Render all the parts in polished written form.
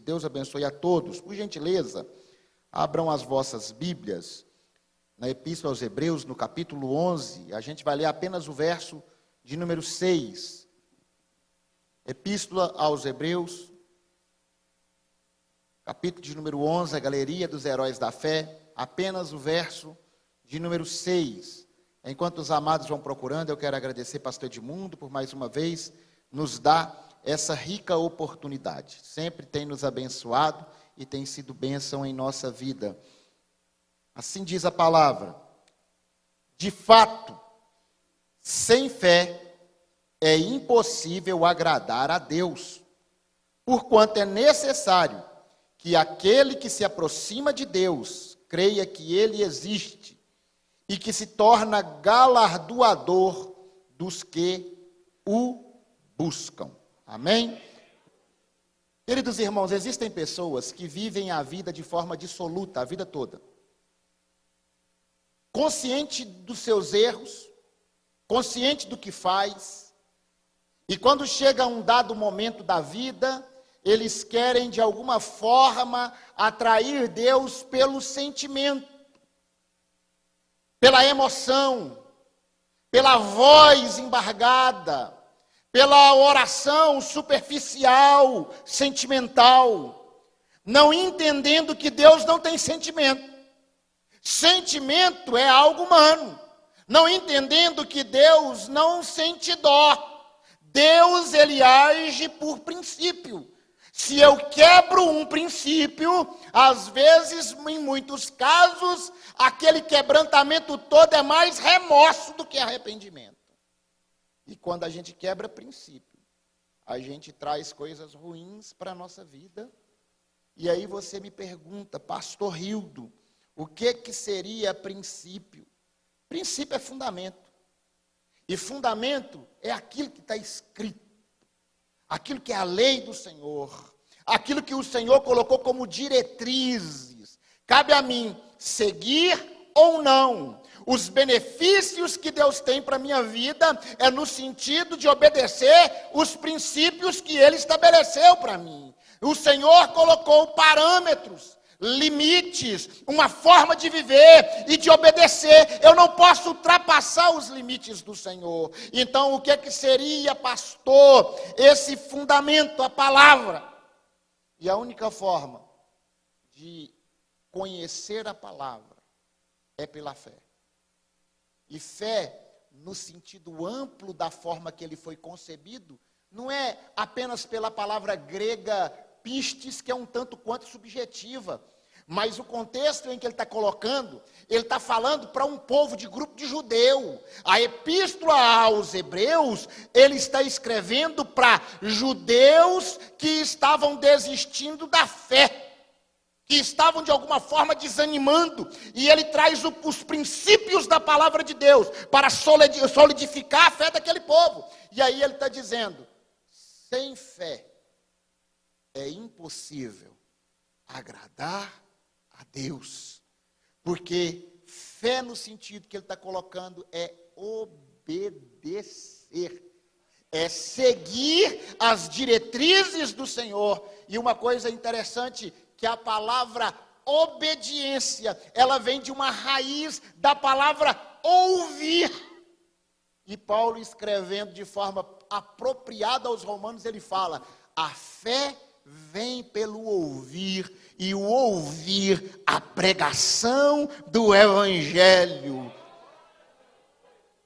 Que Deus abençoe a todos. Por gentileza, abram as vossas Bíblias na Epístola aos Hebreus, no capítulo 11. A gente vai ler apenas o verso de número 6. Epístola aos Hebreus, capítulo de número 11, a galeria dos heróis da fé, apenas o verso de número 6. Enquanto os amados vão procurando, eu quero agradecer pastor Edmundo por mais uma vez nos dar essa rica oportunidade. Sempre tem nos abençoado e tem sido bênção em nossa vida. Assim diz a palavra: de fato, sem fé é impossível agradar a Deus, porquanto é necessário que aquele que se aproxima de Deus creia que Ele existe e que se torna galardoador dos que o buscam. Amém? Queridos irmãos, existem pessoas que vivem a vida de forma dissoluta, a vida toda. Consciente dos seus erros, consciente do que faz, e quando chega um dado momento da vida, eles querem de alguma forma atrair Deus pelo sentimento, pela emoção, pela voz embargada, pela oração superficial, sentimental, não entendendo que Deus não tem sentimento. Sentimento é algo humano, não entendendo que Deus não sente dó. Deus, ele age por princípio. Se eu quebro um princípio, às vezes, em muitos casos, aquele quebrantamento todo é mais remorso do que arrependimento. E quando a gente quebra princípio, a gente traz coisas ruins para a nossa vida. E aí você me pergunta, pastor Hildo, o que seria princípio? Princípio é fundamento. E fundamento é aquilo que está escrito. Aquilo que é a lei do Senhor. Aquilo que o Senhor colocou como diretrizes. Cabe a mim seguir ou não. Os benefícios que Deus tem para a minha vida é no sentido de obedecer os princípios que Ele estabeleceu para mim. O Senhor colocou parâmetros, limites, uma forma de viver e de obedecer. Eu não posso ultrapassar os limites do Senhor. Então, o que seria, pastor, esse fundamento, a palavra? E a única forma de conhecer a palavra é pela fé. E fé, no sentido amplo da forma que ele foi concebido, não é apenas pela palavra grega pistes, que é um tanto quanto subjetiva, mas o contexto em que ele está colocando, ele está falando para um povo de grupo de judeu. A epístola aos Hebreus, ele está escrevendo para judeus que estavam desistindo da fé, que estavam de alguma forma desanimando, e ele traz os princípios da palavra de Deus para solidificar a fé daquele povo. E aí ele está dizendo, sem fé é impossível agradar a Deus, porque fé no sentido que ele está colocando é obedecer, é seguir as diretrizes do Senhor. E uma coisa interessante, que a palavra obediência, ela vem de uma raiz da palavra ouvir. E Paulo, escrevendo de forma apropriada aos Romanos, ele fala, a fé vem pelo ouvir, e o ouvir a pregação do Evangelho.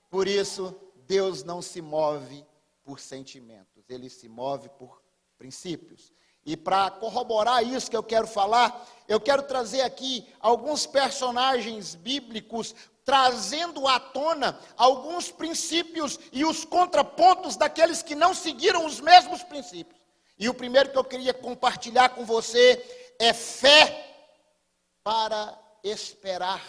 Por isso, Deus não se move por sentimentos, ele se move por princípios. E para corroborar isso que eu quero falar, eu quero trazer aqui alguns personagens bíblicos, trazendo à tona alguns princípios e os contrapontos daqueles que não seguiram os mesmos princípios. E o primeiro que eu queria compartilhar com você é fé para esperar,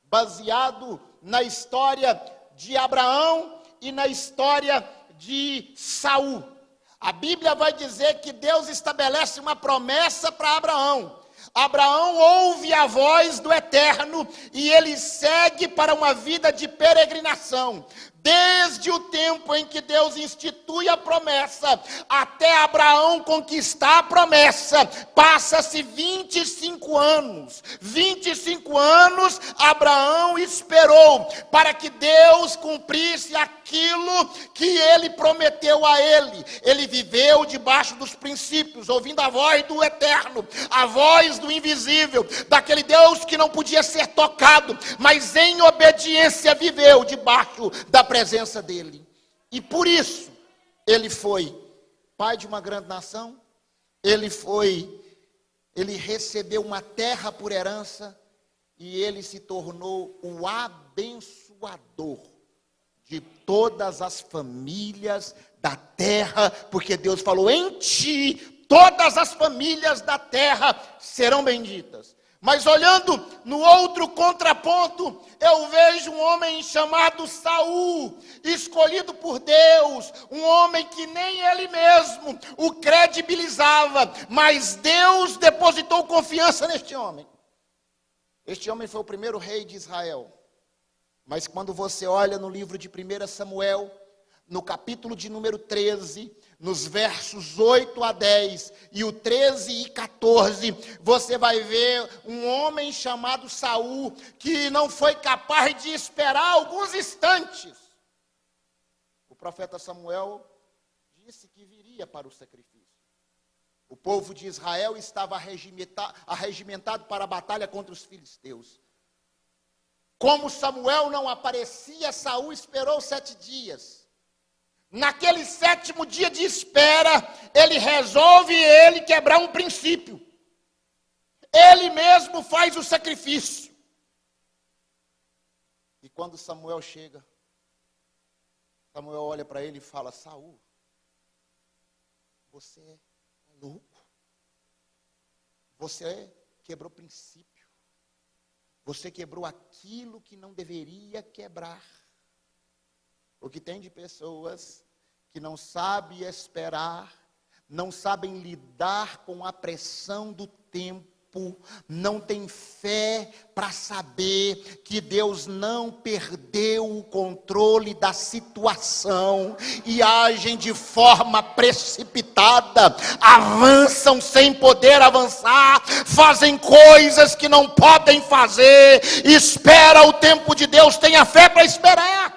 baseado na história de Abraão e na história de Saul. A Bíblia vai dizer que Deus estabelece uma promessa para Abraão. Abraão ouve a voz do Eterno e ele segue para uma vida de peregrinação. Desde o tempo em que Deus institui a promessa, até Abraão conquistar a promessa, passa-se 25 anos. 25 anos Abraão esperou para que Deus cumprisse aquilo que ele prometeu a ele. Ele viveu debaixo dos princípios, ouvindo a voz do eterno, a voz do invisível, daquele Deus que não podia ser tocado, mas em obediência viveu debaixo da presença dele. E por isso ele foi pai de uma grande nação. Ele recebeu uma terra por herança e ele se tornou o abençoador de todas as famílias da terra, porque Deus falou: em ti todas as famílias da terra serão benditas. Mas olhando no outro contraponto, eu vejo um homem chamado Saul, escolhido por Deus, um homem que nem ele mesmo o credibilizava, mas Deus depositou confiança neste homem. Este homem foi o primeiro rei de Israel. Mas quando você olha no livro de 1 Samuel, no capítulo de número 13, nos versos 8 a 10, e o 13 e 14, você vai ver um homem chamado Saul, que não foi capaz de esperar alguns instantes. O profeta Samuel disse que viria para o sacrifício. O povo de Israel estava arregimentado para a batalha contra os filisteus. Como Samuel não aparecia, Saul esperou 7 dias. Naquele 7º dia de espera, ele resolve quebrar um princípio. Ele mesmo faz o sacrifício. E quando Samuel chega, Samuel olha para ele e fala: Saul, você é louco. Você quebrou princípio. Você quebrou aquilo que não deveria quebrar. O que tem de pessoas que não sabem esperar, não sabem lidar com a pressão do tempo, não tem fé para saber que Deus não perdeu o controle da situação e agem de forma precipitada, avançam sem poder avançar, fazem coisas que não podem fazer. Espera o tempo de Deus, tenha fé para esperar.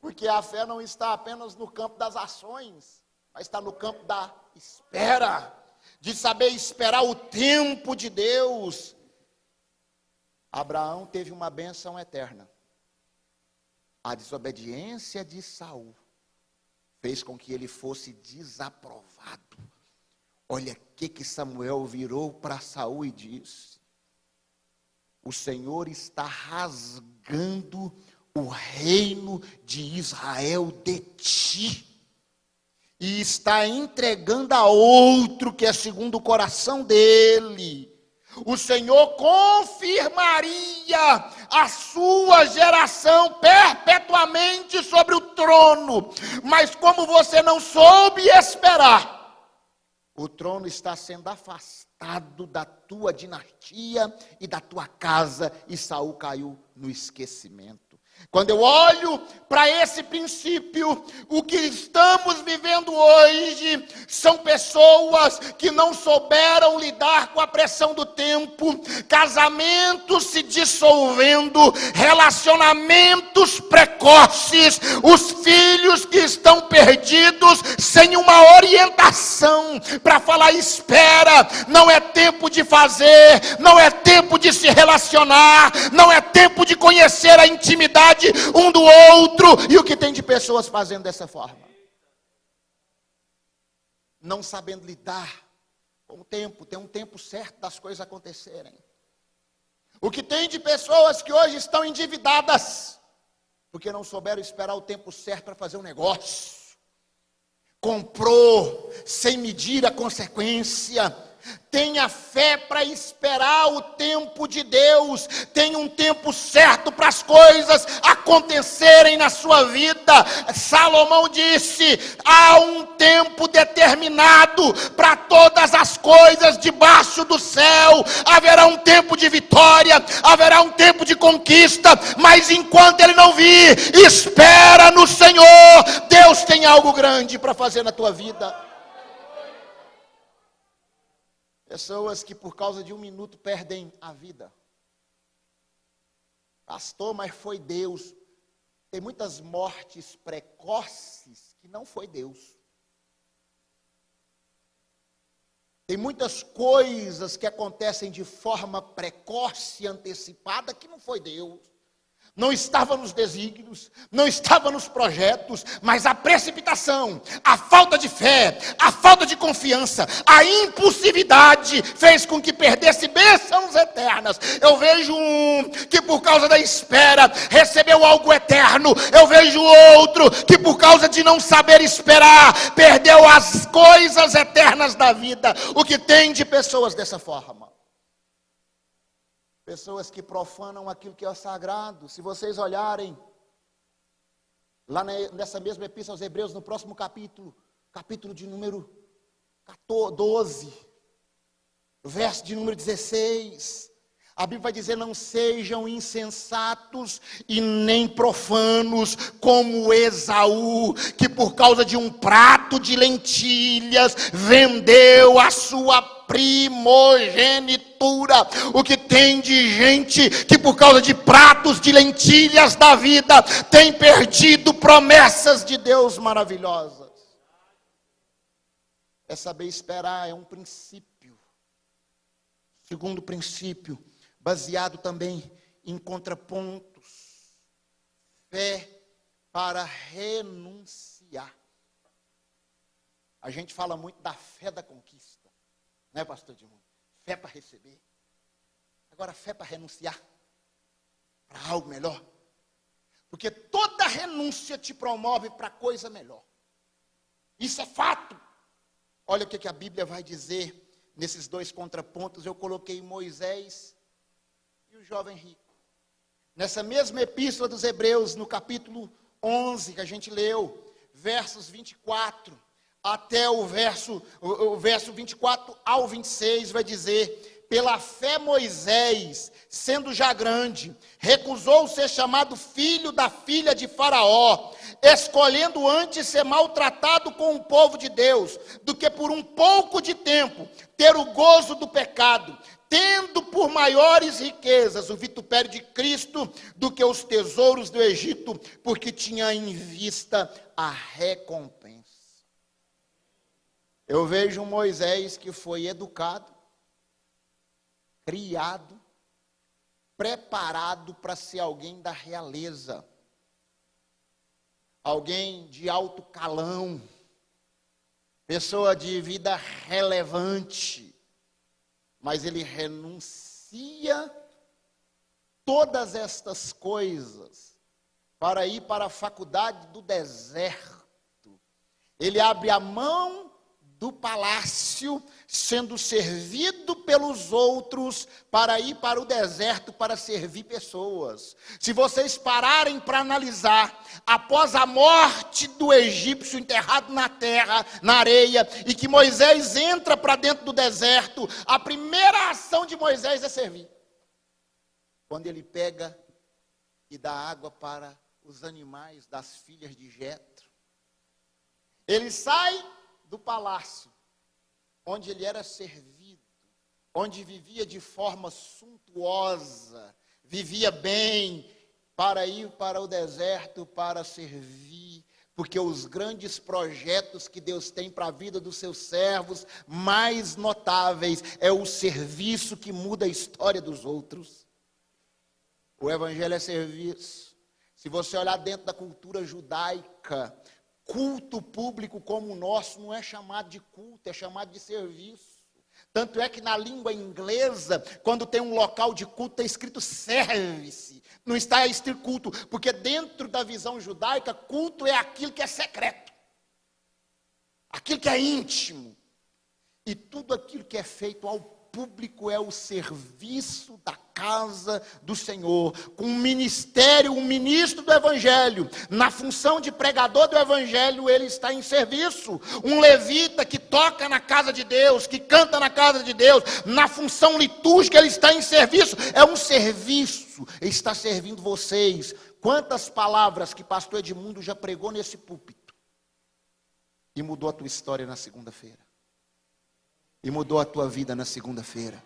Porque a fé não está apenas no campo das ações, mas está no campo da espera, de saber esperar o tempo de Deus. Abraão teve uma bênção eterna. A desobediência de Saul fez com que ele fosse desaprovado. Olha o que Samuel virou para Saul e disse: o Senhor está rasgando o reino de Israel de ti, e está entregando a outro que é segundo o coração dele. O Senhor confirmaria a sua geração perpetuamente sobre o trono, mas como você não soube esperar, o trono está sendo afastado da tua dinastia e da tua casa, e Saul caiu no esquecimento. Quando eu olho para esse princípio, o que estamos vivendo hoje são pessoas que não souberam lidar com a pressão do tempo, casamentos se dissolvendo, relacionamentos precoces, os filhos que estão perdidos sem uma orientação para falar: espera, não é tempo de fazer, não é tempo de se relacionar, não é tempo de conhecer a intimidade um do outro. E o que tem de pessoas fazendo dessa forma? Não sabendo lidar com o tempo, tem um tempo certo das coisas acontecerem. O que tem de pessoas que hoje estão endividadas, porque não souberam esperar o tempo certo para fazer um negócio. Comprou sem medir a consequência, Tenha fé para esperar o tempo de Deus. Tenha um tempo certo para as coisas acontecerem na sua vida. Salomão disse: há um tempo determinado para todas as coisas debaixo do céu. Haverá um tempo de vitória, haverá um tempo de conquista, mas enquanto ele não vir, espera no Senhor. Deus tem algo grande para fazer na tua vida. Pessoas que por causa de um minuto perdem a vida. Pastor, mas foi Deus. Tem muitas mortes precoces que não foi Deus. Tem muitas coisas que acontecem de forma precoce e antecipada que não foi Deus. Não estava nos desígnios, não estava nos projetos, mas a precipitação, a falta de fé, a falta de confiança, a impulsividade fez com que perdesse bênçãos eternas. Eu vejo um que por causa da espera recebeu algo eterno. Eu vejo outro que por causa de não saber esperar perdeu as coisas eternas da vida. O que tem de pessoas dessa forma? Pessoas que profanam aquilo que é sagrado. Se vocês olharem, lá nessa mesma epístola aos Hebreus, no próximo capítulo de número 12, verso de número 16, a Bíblia vai dizer: não sejam insensatos e nem profanos como Esaú, que por causa de um prato de lentilhas vendeu a sua primogenitura. O que tem de gente que por causa de pratos de lentilhas da vida tem perdido promessas de Deus maravilhosas. É saber esperar, é um princípio. Segundo princípio, baseado também em contrapontos. Fé para renunciar. A gente fala muito da fé da conquista. Não é, pastor Edmundo? Fé para receber. Agora, fé para renunciar para algo melhor. Porque toda renúncia te promove para coisa melhor. Isso é fato. Olha o que a Bíblia vai dizer nesses dois contrapontos. Eu coloquei Moisés e o jovem rico. Nessa mesma epístola dos Hebreus, no capítulo 11, que a gente leu, versos 24 até o verso 24 ao 26, vai dizer: pela fé Moisés, sendo já grande, recusou ser chamado filho da filha de Faraó, escolhendo antes ser maltratado com o povo de Deus, do que por um pouco de tempo ter o gozo do pecado, tendo por maiores riquezas o vitupério de Cristo do que os tesouros do Egito, porque tinha em vista a recompensa. Eu vejo um Moisés que foi educado, criado, preparado para ser alguém da realeza, alguém de alto calão, pessoa de vida relevante, mas ele renuncia todas estas coisas para ir para a faculdade do deserto. Ele abre a mão do palácio, sendo servido pelos outros, para ir para o deserto para servir pessoas. Se vocês pararem para analisar, após a morte do egípcio enterrado na terra, na areia, e que Moisés entra para dentro do deserto, a primeira ação de Moisés é servir. Quando ele pega e dá água para os animais das filhas de Jetro, ele sai do palácio, onde ele era servido, onde vivia de forma suntuosa, vivia bem, para ir para o deserto para servir, porque os grandes projetos que Deus tem para a vida dos seus servos, mais notáveis, é o serviço que muda a história dos outros. O evangelho é serviço. Se você olhar dentro da cultura judaica, culto público como o nosso não é chamado de culto, é chamado de serviço. Tanto é que na língua inglesa, quando tem um local de culto, está escrito service, não está escrito culto, porque dentro da visão judaica, culto é aquilo que é secreto, aquilo que é íntimo. E tudo aquilo que é feito ao público é o serviço da casa do Senhor, com um ministério, um ministro do Evangelho, na função de pregador do Evangelho, ele está em serviço. Um levita que toca na casa de Deus, que canta na casa de Deus, na função litúrgica, ele está em serviço, é um serviço, ele está servindo vocês. Quantas palavras que pastor Edmundo já pregou nesse púlpito, e mudou a tua história na segunda-feira, e mudou a tua vida na segunda-feira.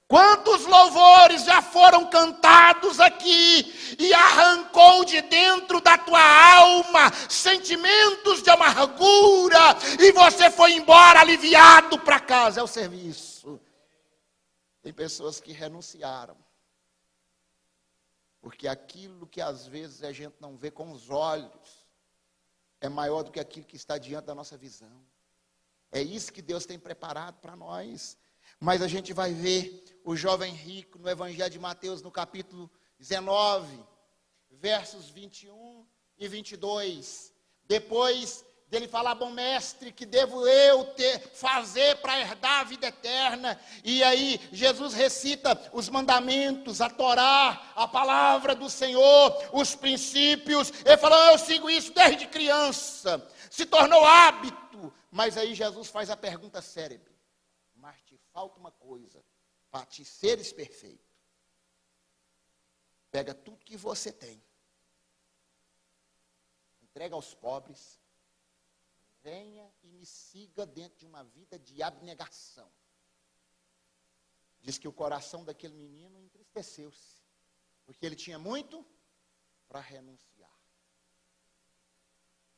Quantos louvores já foram cantados aqui e arrancou de dentro da tua alma sentimentos de amargura e você foi embora aliviado para casa. É o serviço. Tem pessoas que renunciaram, porque aquilo que às vezes a gente não vê com os olhos é maior do que aquilo que está diante da nossa visão. É isso que Deus tem preparado para nós. Mas a gente vai ver o jovem rico no Evangelho de Mateus, no capítulo 19, versos 21 e 22. Depois dele falar: bom mestre, que devo eu fazer para herdar a vida eterna? E aí Jesus recita os mandamentos, a Torá, a palavra do Senhor, os princípios. Ele fala: eu sigo isso desde criança. Se tornou hábito. Mas aí Jesus faz a pergunta célebre: mas te falta uma coisa, para te seres perfeito. Pega tudo que você tem, entrega aos pobres, venha e me siga dentro de uma vida de abnegação. Diz que o coração daquele menino entristeceu-se, porque ele tinha muito para renunciar.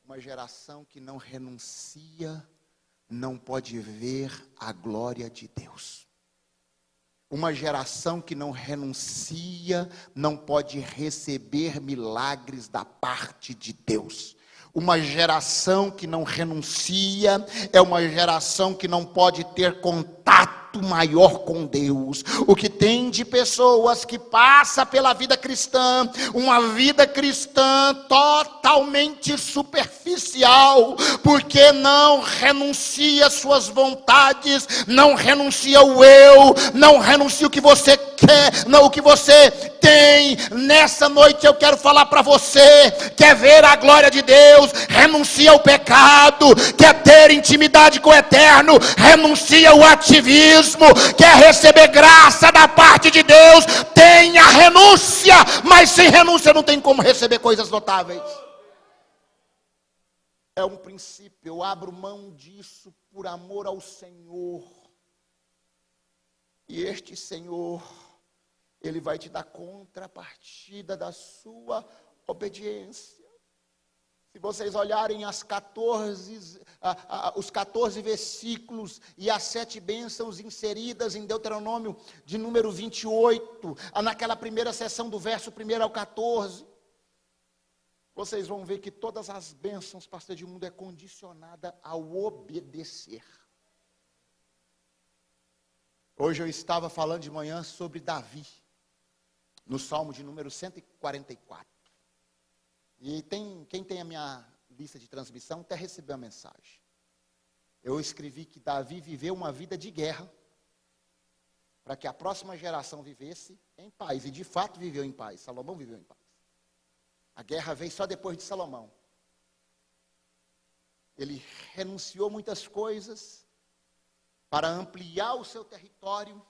Uma geração que não renuncia não pode ver a glória de Deus. Uma geração que não renuncia não pode receber milagres da parte de Deus. Uma geração que não renuncia é uma geração que não pode ter contato maior com Deus. O que tem de pessoas que passa pela vida cristã, uma vida cristã totalmente superficial, porque não renuncia suas vontades, não renuncia o eu, não renuncia o que você quer, não o que você tem. Nessa noite eu quero falar para você: quer ver a glória de Deus? Renuncia ao pecado. Quer ter intimidade com o eterno? Renuncia ao ativismo. Quer receber graça da parte de Deus? Tenha renúncia. Mas sem renúncia não tem como receber coisas notáveis. É um princípio. Eu abro mão disso por amor ao Senhor. E este Senhor, Ele vai te dar contrapartida da sua obediência. Se vocês olharem os 14 versículos e as 7 bênçãos inseridas em Deuteronômio de número 28, naquela primeira seção do verso 1 ao 14, vocês vão ver que todas as bênçãos, pastor Edmundo, é condicionada ao obedecer. Hoje eu estava falando de manhã sobre Davi, no Salmo de número 144. E quem tem a minha lista de transmissão até recebeu a mensagem. Eu escrevi que Davi viveu uma vida de guerra, para que a próxima geração vivesse em paz. E de fato viveu em paz. Salomão viveu em paz. A guerra veio só depois de Salomão. Ele renunciou muitas coisas para ampliar o seu território,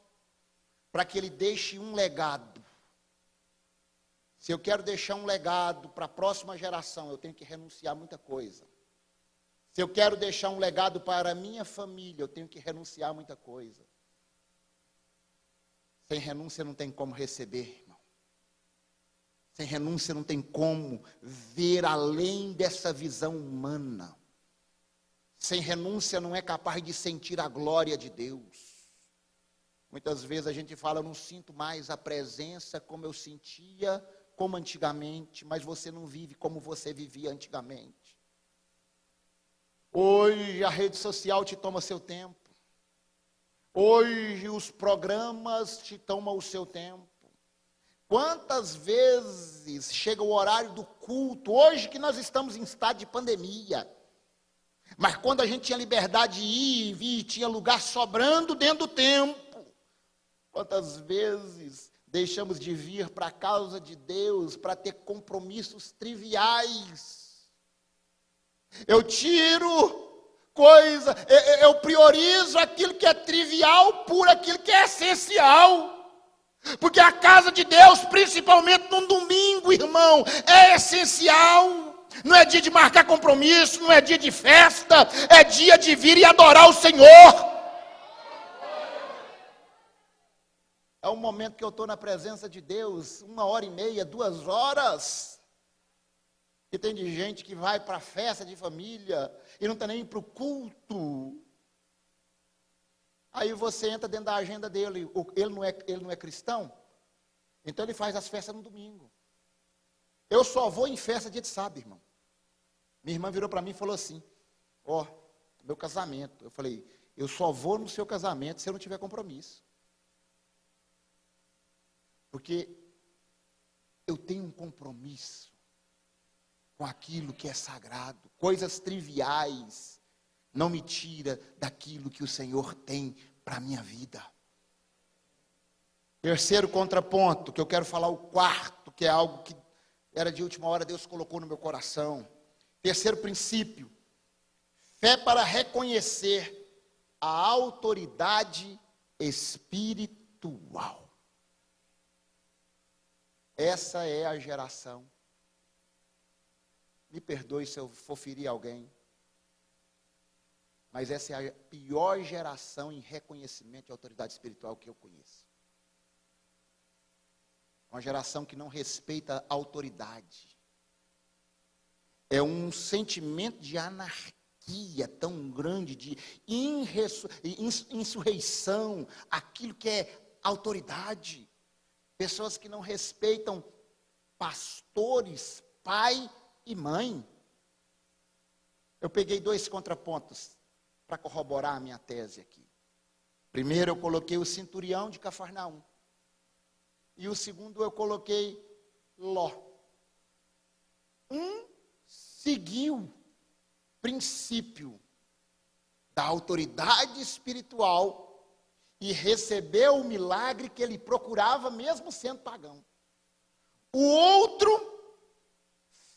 para que ele deixe um legado. Se eu quero deixar um legado para a próxima geração, eu tenho que renunciar a muita coisa. Se eu quero deixar um legado para a minha família, eu tenho que renunciar a muita coisa. Sem renúncia não tem como receber, irmão. Sem renúncia não tem como ver além dessa visão humana. Sem renúncia não é capaz de sentir a glória de Deus. Muitas vezes a gente fala: eu não sinto mais a presença como eu sentia, como antigamente, mas você não vive como você vivia antigamente. Hoje a rede social te toma seu tempo. Hoje os programas te tomam o seu tempo. Quantas vezes chega o horário do culto, hoje que nós estamos em estado de pandemia, Mas quando a gente tinha liberdade de ir e vir, tinha lugar sobrando dentro do templo. Quantas vezes deixamos de vir para a causa de Deus, para ter compromissos triviais? Eu tiro coisa, eu priorizo aquilo que é trivial por aquilo que é essencial. Porque a casa de Deus, principalmente num domingo, irmão, é essencial. Não é dia de marcar compromisso, não é dia de festa, é dia de vir e adorar o Senhor. É um momento que eu estou na presença de Deus, 1h30, 2 horas. E tem de gente que vai para a festa de família e não está nem para o culto. Aí você entra dentro da agenda dele, ele não é cristão, então ele faz as festas no domingo. Eu só vou em festa dia de sábado, irmão. Minha irmã virou para mim e falou assim, meu casamento. Eu falei, eu só vou no seu casamento se eu não tiver compromisso. Porque eu tenho um compromisso com aquilo que é sagrado. Coisas triviais não me tira daquilo que o Senhor tem para a minha vida. Terceiro contraponto, que eu quero falar o quarto, que é algo que era de última hora, Deus colocou no meu coração. Terceiro princípio, fé para reconhecer a autoridade espiritual. Essa é a geração. Me perdoe se eu for ferir alguém. Mas essa é a pior geração em reconhecimento de autoridade espiritual que eu conheço. Uma geração que não respeita a autoridade. É um sentimento de anarquia tão grande, de insurreição, aquilo que é autoridade. Pessoas que não respeitam pastores, pai e mãe. Eu peguei 2 contrapontos para corroborar a minha tese aqui. Primeiro eu coloquei o centurião de Cafarnaum. E o segundo eu coloquei Ló. Um seguiu princípio da autoridade espiritual e recebeu o milagre que ele procurava, mesmo sendo pagão. O outro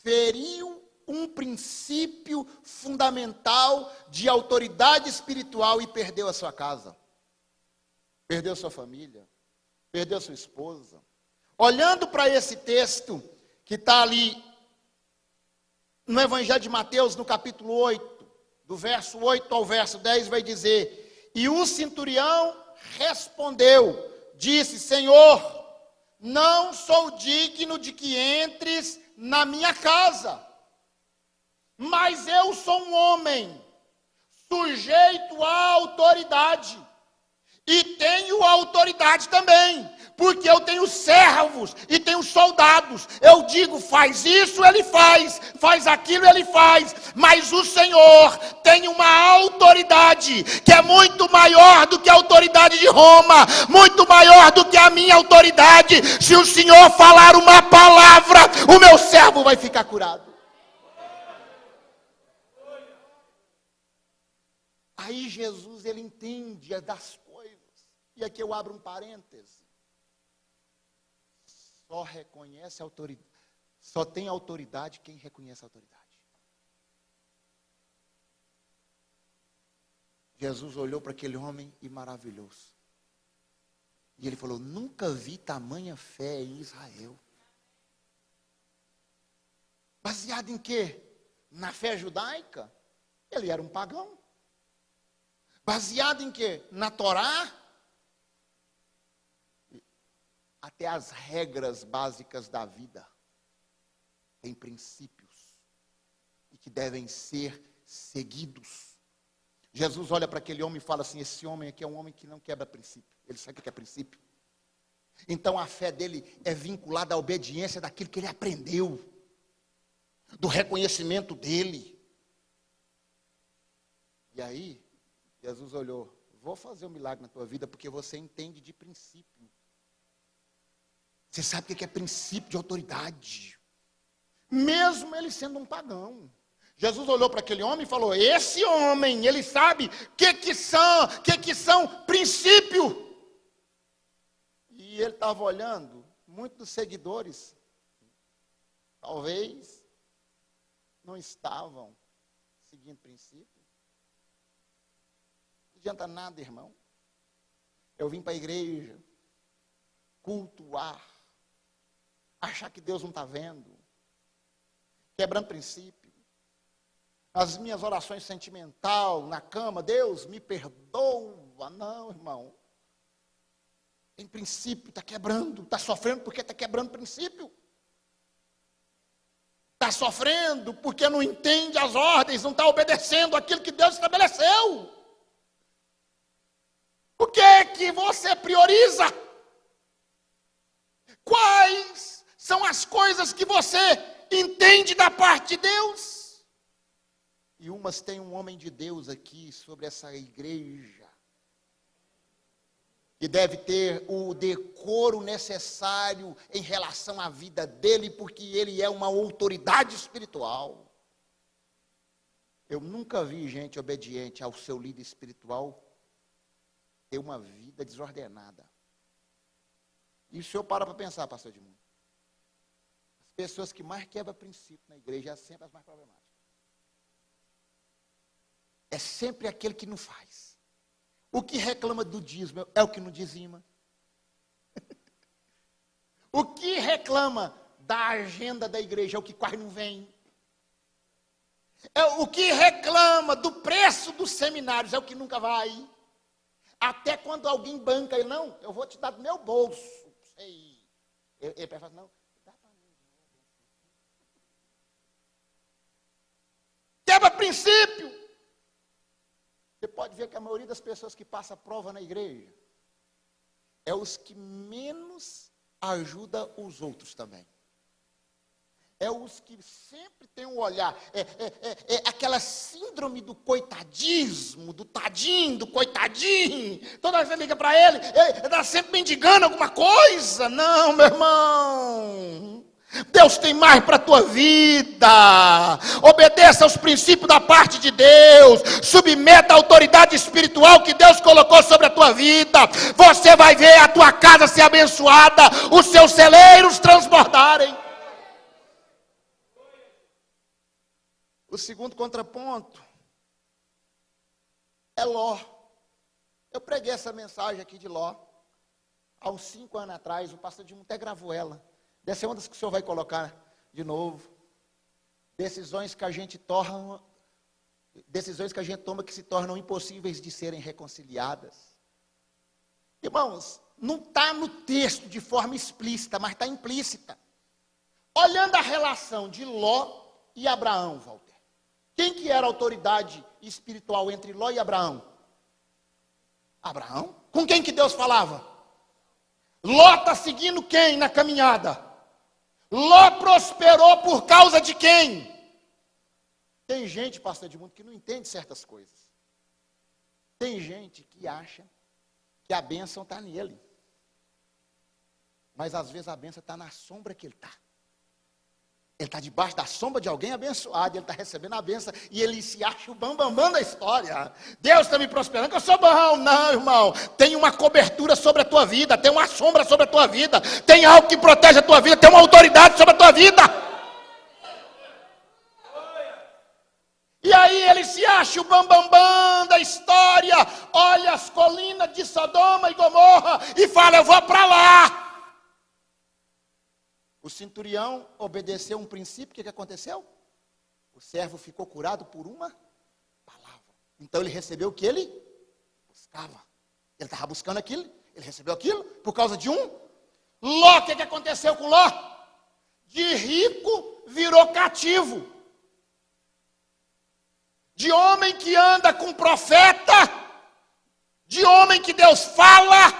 feriu um princípio fundamental de autoridade espiritual e perdeu a sua casa, perdeu sua família, perdeu sua esposa. Olhando para esse texto que está ali no Evangelho de Mateus, no capítulo 8, do verso 8 ao verso 10, vai dizer: e o centurião respondeu, disse: Senhor, não sou digno de que entres na minha casa, mas eu sou um homem sujeito à autoridade, e tenho autoridade também, porque eu tenho servos e tenho soldados. Eu digo, faz isso, ele faz aquilo, ele faz. Mas o Senhor tem uma autoridade que é muito maior do que a autoridade de Roma, muito maior do que a minha autoridade. Se o Senhor falar uma palavra, o meu servo vai ficar curado. Aí Jesus, ele entende das coisas. E aqui eu abro um parêntese. Só reconhece a autoridade. Só tem autoridade quem reconhece a autoridade. Jesus olhou para aquele homem e maravilhou-se. E ele falou: nunca vi tamanha fé em Israel. Baseado em quê? Na fé judaica? Ele era um pagão. Baseado em quê? Na Torá? Até as regras básicas da vida têm princípios e que devem ser seguidos. Jesus olha para aquele homem e fala assim: esse homem aqui é um homem que não quebra princípio. Ele sabe o que é princípio. Então a fé dele é vinculada à obediência daquilo que ele aprendeu, do reconhecimento dele. E aí Jesus olhou: vou fazer um milagre na tua vida porque você entende de princípio. Você sabe o que é princípio de autoridade. Mesmo ele sendo um pagão, Jesus olhou para aquele homem e falou: esse homem, ele sabe o que são princípio. E ele estava olhando, muitos dos seguidores, talvez, não estavam seguindo princípio. Não adianta nada, irmão. Eu vim para a igreja, cultuar, achar que Deus não está vendo, quebrando princípio. As minhas orações sentimental na cama, Deus me perdoa. Não, irmão. Tem princípio, está quebrando, está sofrendo porque está quebrando princípio. Está sofrendo porque não entende as ordens, não está obedecendo aquilo que Deus estabeleceu. O que é que você prioriza? Quais são as coisas que você entende da parte de Deus? E umas tem um homem de Deus aqui sobre essa igreja, que deve ter o decoro necessário em relação à vida dele, porque ele é uma autoridade espiritual. Eu nunca vi gente obediente ao seu líder espiritual ter uma vida desordenada. E o senhor para pensar, pastor Edmundo. As pessoas que mais quebram princípio na igreja são sempre as mais problemáticas. É sempre aquele que não faz. O que reclama do dízimo é o que não dizima. O que reclama da agenda da igreja é o que quase não vem. O que reclama do preço dos seminários é o que nunca vai. Até quando alguém banca, ele, não, eu vou te dar do meu bolso. Ele fala, não, dá para mim. Quebra princípio. Você pode ver que a maioria das pessoas que passa prova na igreja é os que menos ajuda os outros também. É os que sempre tem um olhar, é aquela síndrome do coitadismo, do tadinho, do coitadinho. Toda vez que você liga para ele está sempre mendigando alguma coisa. Não, meu irmão. Deus tem mais para a tua vida. Obedeça aos princípios da parte de Deus. Submeta a autoridade espiritual que Deus colocou sobre a tua vida. Você vai ver a tua casa ser abençoada, os seus celeiros transbordarem. O segundo contraponto é Ló. Eu preguei essa mensagem aqui de Ló há uns 5 anos atrás. O pastor Edmundo até gravou ela. Dessa é uma das que o senhor vai colocar de novo. Decisões que a gente toma que se tornam impossíveis de serem reconciliadas. Irmãos, não está no texto de forma explícita, mas está implícita. Olhando a relação de Ló e Abraão, Walter. Quem que era a autoridade espiritual entre Ló e Abraão? Abraão? Com quem que Deus falava? Ló está seguindo quem na caminhada? Ló prosperou por causa de quem? Tem gente, pastor Edmundo, que não entende certas coisas. Tem gente que acha que a bênção está nele. Mas às vezes a bênção está na sombra que ele está. Ele está debaixo da sombra de alguém abençoado, ele está recebendo a bênção e ele se acha o bambambam da história. Deus está me prosperando, que eu sou bom. Não, irmão, tem uma cobertura sobre a tua vida, tem uma sombra sobre a tua vida, tem algo que protege a tua vida, tem uma autoridade sobre a tua vida. E aí ele se acha o bambambam da história, olha as colinas de Sodoma e Gomorra e fala, eu vou para lá. O centurião obedeceu um princípio, o que aconteceu? O servo ficou curado por uma palavra. Então ele recebeu o que ele buscava. Ele estava buscando aquilo, ele recebeu aquilo por causa de um Ló. O que aconteceu com Ló? De rico virou cativo. De homem que anda com profeta, de homem que Deus fala,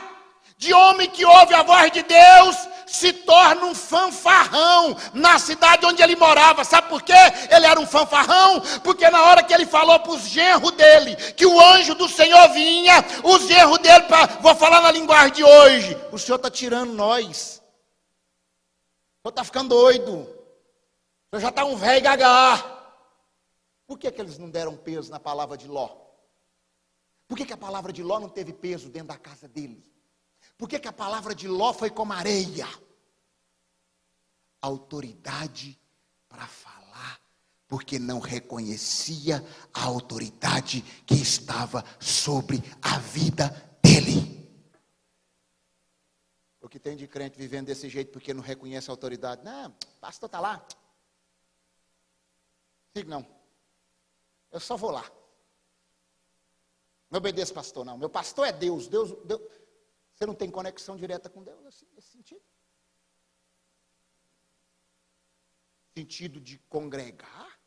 de homem que ouve a voz de Deus, se torna um fanfarrão na cidade onde ele morava. Sabe por quê? Ele era um fanfarrão, porque na hora que ele falou para os genros dele, que o anjo do Senhor vinha, os genros dele, vou falar na linguagem de hoje, o Senhor está tirando nós. O Senhor está ficando doido. O Senhor já está um velho gaga. Por que eles não deram peso na palavra de Ló? Por que a palavra de Ló não teve peso dentro da casa dele? Por que a palavra de Ló foi como areia? Autoridade para falar, porque não reconhecia a autoridade que estava sobre a vida dele. O que tem de crente vivendo desse jeito porque não reconhece a autoridade? Não, o pastor está lá. Sigo não. Eu só vou lá. Não obedeço pastor, não. Meu pastor é Deus. Deus. Você não tem conexão direta com Deus assim, nesse sentido? Sentido de congregar,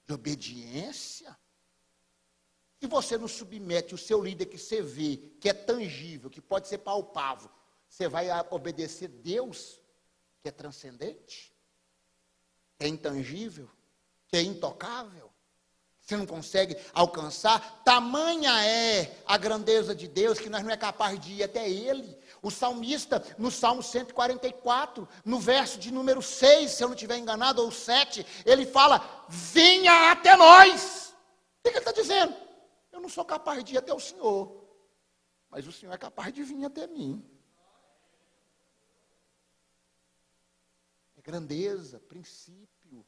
de obediência. Se você não submete o seu líder que você vê, que é tangível, que pode ser palpável, você vai obedecer Deus, que é transcendente, que é intangível, que é intocável. Você não consegue alcançar. Tamanha é a grandeza de Deus que nós não é capaz de ir até Ele. O salmista, no Salmo 144, no verso de número 6, se eu não estiver enganado, ou 7, ele fala, venha até nós. O que ele está dizendo? Eu não sou capaz de ir até o Senhor, mas o Senhor é capaz de vir até mim. É grandeza, princípio.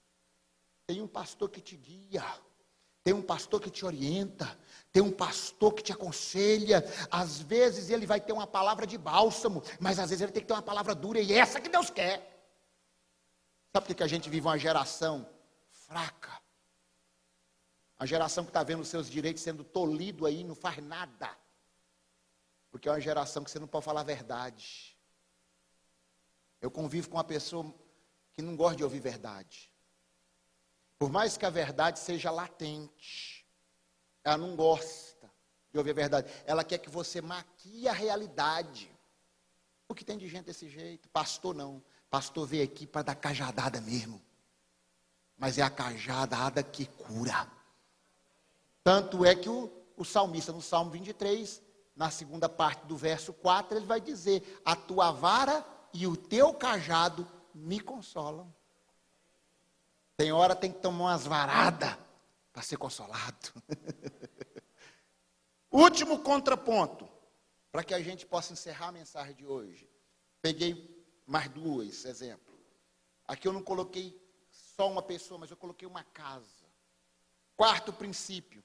Tem um pastor que te guia. Tem um pastor que te orienta, tem um pastor que te aconselha. Às vezes ele vai ter uma palavra de bálsamo, mas às vezes ele tem que ter uma palavra dura, e é essa que Deus quer. Sabe por que a gente vive uma geração fraca? A geração que está vendo os seus direitos sendo tolhido aí, não faz nada. Porque é uma geração que você não pode falar a verdade. Eu convivo com uma pessoa que não gosta de ouvir verdade. Por mais que a verdade seja latente, ela não gosta de ouvir a verdade. Ela quer que você maquie a realidade. O que tem de gente desse jeito? Pastor não. Pastor veio aqui para dar cajadada mesmo. Mas é a cajadada que cura. Tanto é que o salmista, no Salmo 23, na segunda parte do verso 4, ele vai dizer, a tua vara e o teu cajado me consolam. Tem hora tem que tomar umas varadas para ser consolado. Último contraponto, para que a gente possa encerrar a mensagem de hoje. Peguei mais dois exemplos. Aqui eu não coloquei só uma pessoa, mas eu coloquei uma casa. Quarto princípio,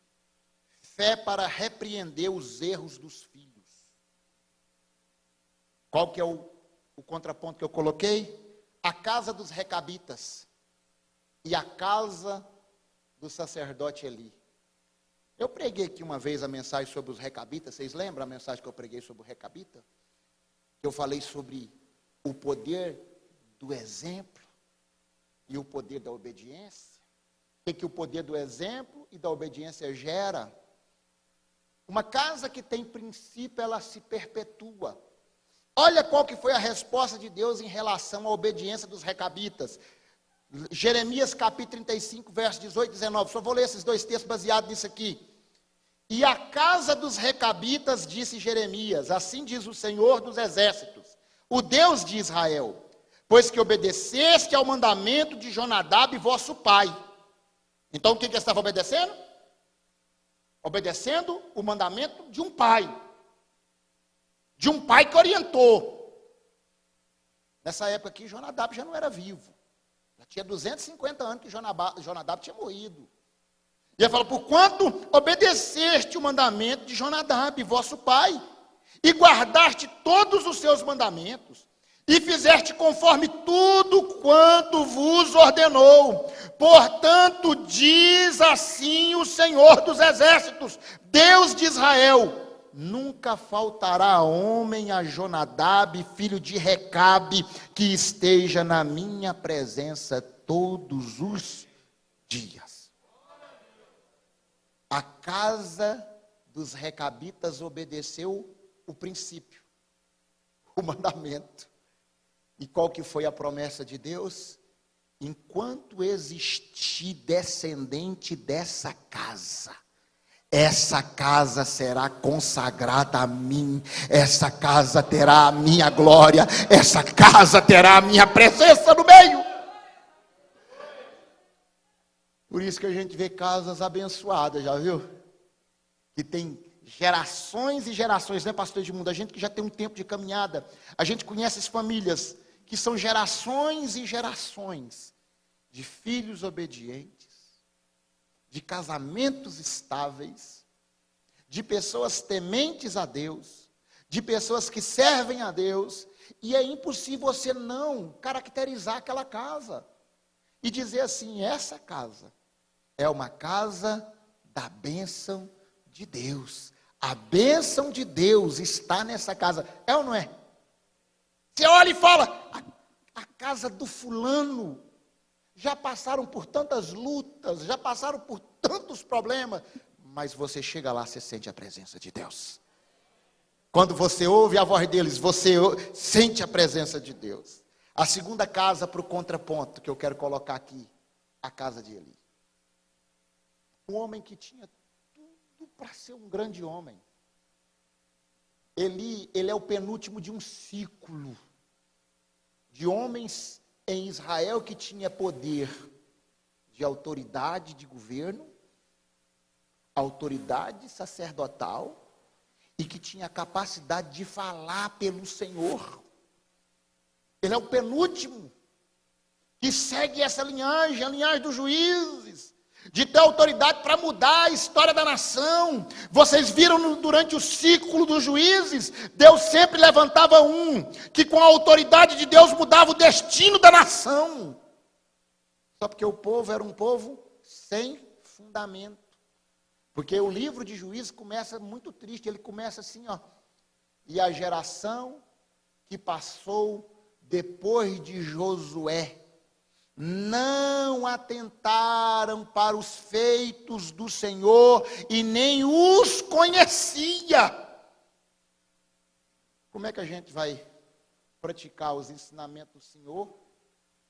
fé para repreender os erros dos filhos. Qual que é o contraponto que eu coloquei? A casa dos recabitas. E a casa do sacerdote Eli. Eu preguei aqui uma vez a mensagem sobre os recabitas. Vocês lembram a mensagem que eu preguei sobre o recabita? Eu falei sobre o poder do exemplo e o poder da obediência. O que o poder do exemplo e da obediência gera? Uma casa que tem princípio, ela se perpetua. Olha qual que foi a resposta de Deus em relação à obediência dos recabitas. Jeremias capítulo 35, verso 18 e 19. Só vou ler esses dois textos baseados nisso aqui. E a casa dos recabitas, disse Jeremias, assim diz o Senhor dos exércitos, o Deus de Israel, pois que obedeceste ao mandamento de Jonadab, vosso pai. Então o que ele estava obedecendo? Obedecendo o mandamento de um pai. De um pai que orientou. Nessa época aqui, Jonadab já não era vivo. Já tinha 250 anos que Jonadab tinha morrido. E ele fala, porquanto obedeceste o mandamento de Jonadab, vosso pai, e guardaste todos os seus mandamentos, e fizeste conforme tudo quanto vos ordenou. Portanto, diz assim o Senhor dos exércitos, Deus de Israel, nunca faltará homem a Jonadab, filho de Recabe, que esteja na minha presença todos os dias. A casa dos recabitas obedeceu o princípio, o mandamento. E qual que foi a promessa de Deus? Enquanto existir descendente dessa casa, essa casa será consagrada a mim, essa casa terá a minha glória, essa casa terá a minha presença no meio. Por por isso que a gente vê casas abençoadas, já viu? Que tem gerações e gerações, né, pastor Edmundo? A gente que já tem um tempo de caminhada, a gente conhece as famílias que são gerações e gerações de filhos obedientes, de casamentos estáveis, de pessoas tementes a Deus, de pessoas que servem a Deus, e é impossível você não caracterizar aquela casa e dizer assim: essa casa é uma casa da bênção de Deus. A bênção de Deus está nessa casa. É ou não é? Você olha e fala: a casa do fulano, já passaram por tantas lutas, já passaram por tantos problemas, mas você chega lá, você sente a presença de Deus. Quando você ouve a voz deles, você sente a presença de Deus. A segunda casa para o contraponto que eu quero colocar aqui, a casa de Eli. Um homem que tinha tudo para ser um grande homem. Eli, ele é o penúltimo de um ciclo de homens em Israel que tinha poder de autoridade de governo, autoridade sacerdotal, e que tinha capacidade de falar pelo Senhor. Ele é o penúltimo que segue essa linhagem, a linhagem dos juízes, de ter autoridade para mudar a história da nação. Vocês viram durante o ciclo dos juízes, Deus sempre levantava um que com a autoridade de Deus mudava o destino da nação. Só porque o povo era um povo sem fundamento. Porque o livro de Juízes começa muito triste, ele começa assim, ó: e a geração que passou depois de Josué não atentaram para os feitos do Senhor e nem os conhecia. Como é que a gente vai praticar os ensinamentos do Senhor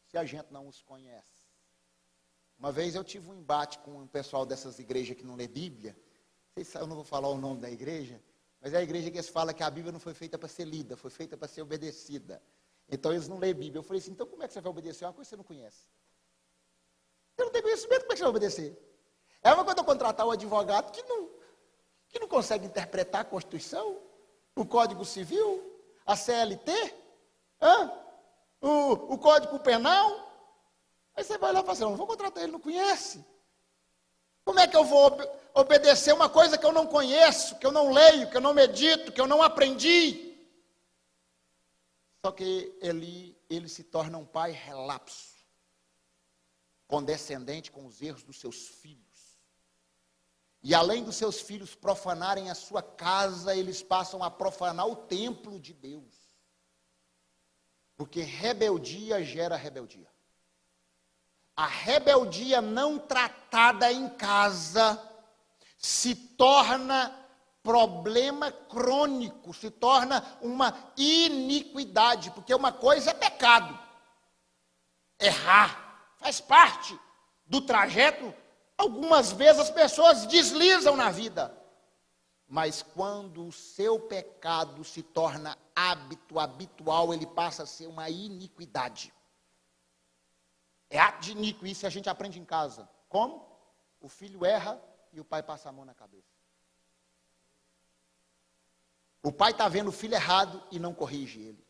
se a gente não os conhece? Uma vez eu tive um embate com um pessoal dessas igrejas que não lê Bíblia. Eu não vou falar o nome da igreja, mas é a igreja que eles falam que a Bíblia não foi feita para ser lida, foi feita para ser obedecida. Então eles não lêem Bíblia. Eu falei assim: então como é que você vai obedecer uma coisa que você não conhece? Você não tem conhecimento, como é que você vai obedecer? É uma coisa eu contratar um advogado que não consegue interpretar a Constituição, o Código Civil, a CLT, o Código Penal. Aí você vai lá e fala assim: não vou contratar ele, não conhece. Como é que eu vou obedecer uma coisa que eu não conheço, que eu não leio, que eu não medito, que eu não aprendi? Só que ele se torna um pai relapso, condescendente com os erros dos seus filhos. E além dos seus filhos profanarem a sua casa, eles passam a profanar o templo de Deus. Porque rebeldia gera rebeldia. A rebeldia não tratada em casa se torna problema crônico, se torna uma iniquidade, porque uma coisa é pecado. Errar faz parte do trajeto. Algumas vezes as pessoas deslizam na vida. Mas quando o seu pecado se torna hábito habitual, ele passa a ser uma iniquidade. É ato de iníquo, isso a gente aprende em casa. Como? O filho erra e o pai passa a mão na cabeça. O pai está vendo o filho errado e não corrige ele.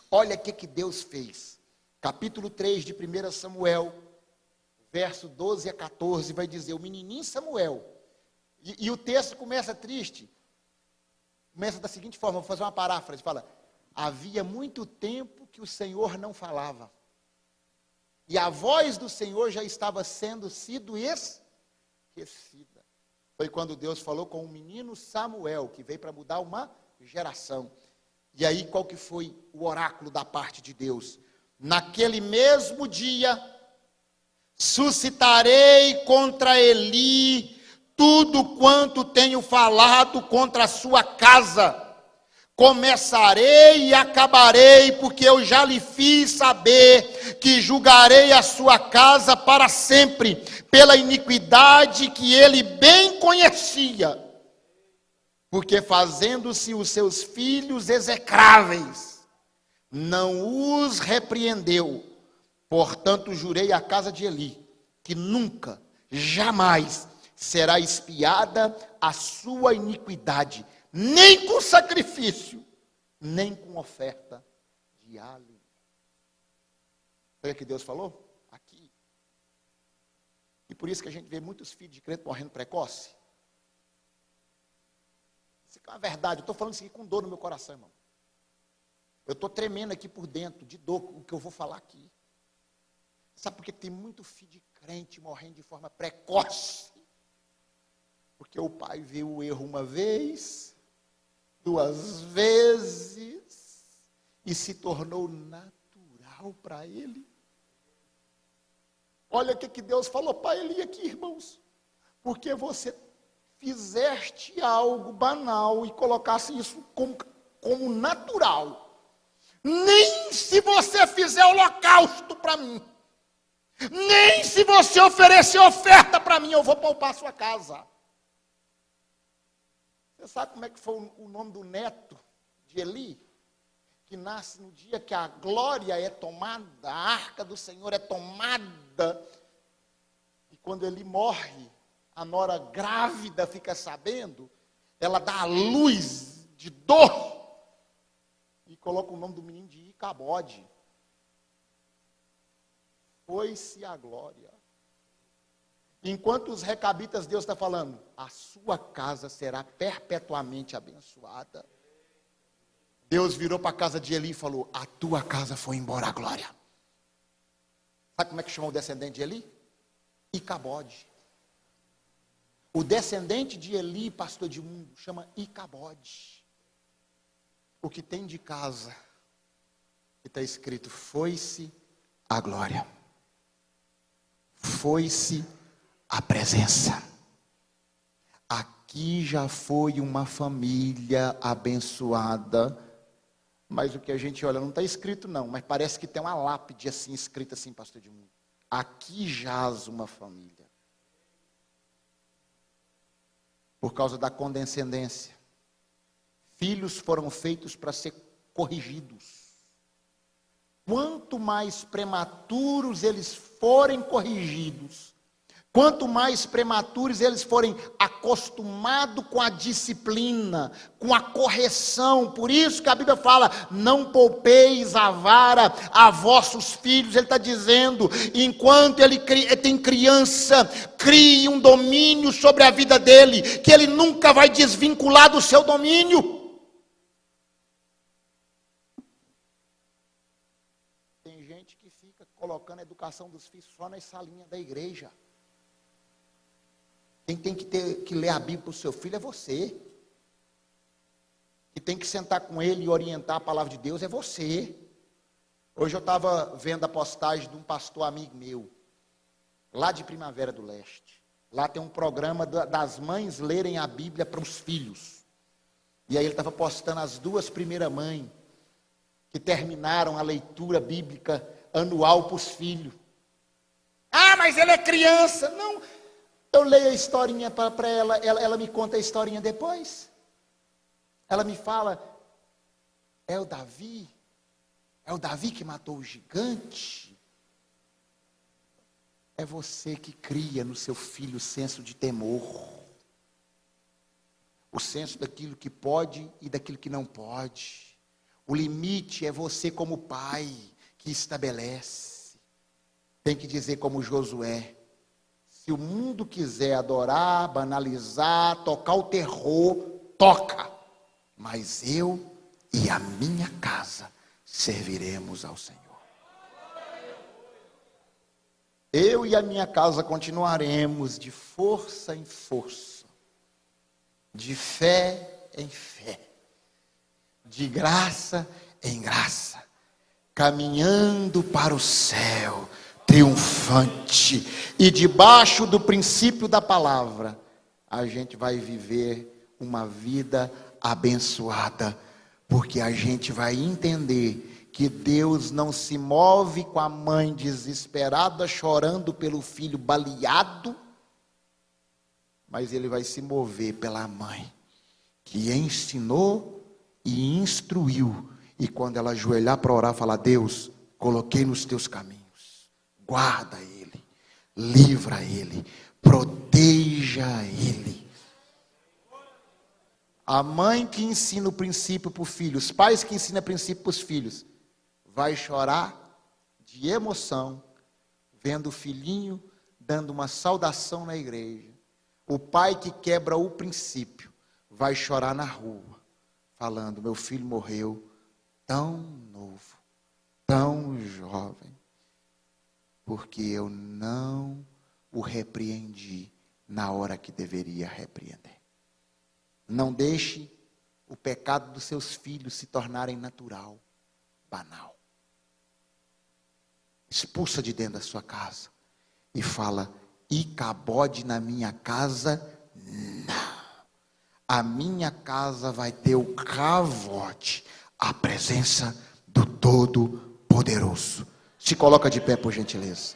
Olha o que Deus fez. Capítulo 3 de 1 Samuel, verso 12 a 14, vai dizer: o menininho Samuel. E o texto começa triste. Começa da seguinte forma, vou fazer uma paráfrase. Fala: havia muito tempo que o Senhor não falava. E a voz do Senhor já estava sido esquecida. Foi quando Deus falou com o menino Samuel, que veio para mudar uma geração. E aí qual que foi o oráculo da parte de Deus? Naquele mesmo dia, suscitarei contra Eli tudo quanto tenho falado contra a sua casa. Começarei e acabarei, porque eu já lhe fiz saber que julgarei a sua casa para sempre, pela iniquidade que ele bem conhecia. Porque fazendo-se os seus filhos execráveis, não os repreendeu. Portanto, jurei à casa de Eli, que nunca jamais será expiada a sua iniquidade, nem com sacrifício, nem com oferta de alimento. Foi o que Deus falou? Aqui. E por isso que a gente vê muitos filhos de crente morrendo precoce. Isso é uma verdade, eu estou falando isso aqui com dor no meu coração, irmão. Eu estou tremendo aqui por dentro, de dor, o que eu vou falar aqui. Sabe por que tem muito filho de crente morrendo de forma precoce? Porque o pai viu o erro uma vez, 2 vezes, e se tornou natural para ele. Olha o que Deus falou para ele aqui, irmãos. Porque você fizeste algo banal e colocasse isso como natural. Nem se você fizer holocausto para mim, nem se você oferecer oferta para mim, eu vou poupar a sua casa. Você sabe como é que foi o nome do neto de Eli? Que nasce no dia que a glória é tomada, a arca do Senhor é tomada. E quando Eli morre, a nora grávida fica sabendo, ela dá a luz de dor e coloca o nome do menino de Icabode. Foi-se a glória. Enquanto os recabitas, Deus está falando, a sua casa será perpetuamente abençoada. Deus virou para a casa de Eli e falou, a tua casa foi embora a glória. Sabe como é que chamou o descendente de Eli? Icabode. O descendente de Eli, pastor Edmundo, chama Icabode. O que tem de casa, que está escrito, foi-se a glória. Foi-se a presença. Aqui já foi uma família abençoada. Mas o que a gente olha, não está escrito não, mas parece que tem uma lápide assim, escrita assim, pastor Edmundo. Aqui jaz uma família. Por causa da condescendência. Filhos foram feitos para ser corrigidos. Quanto mais prematuros eles forem corrigidos, quanto mais prematuros eles forem acostumados com a disciplina, com a correção, por isso que a Bíblia fala, não poupeis a vara a vossos filhos, ele está dizendo, enquanto ele tem criança, crie um domínio sobre a vida dele, que ele nunca vai desvincular do seu domínio. Tem gente que fica colocando a educação dos filhos só nas salinhas da igreja. Quem tem que ler a Bíblia para o seu filho é você. Quem tem que sentar com ele e orientar a palavra de Deus é você. Hoje eu estava vendo a postagem de um pastor amigo meu, lá de Primavera do Leste. Lá tem um programa das mães lerem a Bíblia para os filhos. E aí ele estava postando as 2 primeiras mães, que terminaram a leitura bíblica anual para os filhos. Ah, mas ele é criança. Não, eu leio a historinha para ela me conta a historinha depois. Ela me fala, é o Davi que matou o gigante. É você que cria no seu filho o senso de temor. O senso daquilo que pode e daquilo que não pode. O limite é você como pai que estabelece. Tem que dizer como Josué. Se o mundo quiser adorar, banalizar, tocar o terror, toca. Mas eu e a minha casa serviremos ao Senhor. Eu e a minha casa continuaremos de força em força, de fé em fé, de graça em graça, caminhando para o céu, triunfante, e debaixo do princípio da palavra, a gente vai viver uma vida abençoada, porque a gente vai entender que Deus não se move com a mãe desesperada, chorando pelo filho baleado, mas Ele vai se mover pela mãe, que ensinou e instruiu, e quando ela ajoelhar para orar, falar, Deus, coloquei nos teus caminhos, guarda ele, livra ele, proteja ele. A mãe que ensina o princípio para o filho, os pais que ensinam o princípio para os filhos, vai chorar de emoção, vendo o filhinho dando uma saudação na igreja. O pai que quebra o princípio, vai chorar na rua, falando, meu filho morreu tão novo, tão jovem, porque eu não o repreendi na hora que deveria repreender. Não deixe o pecado dos seus filhos se tornarem natural, banal. Expulsa de dentro da sua casa e fala, Icabode na minha casa, não. A minha casa vai ter o cavote, a presença do Todo-Poderoso. Se coloca de pé, por gentileza.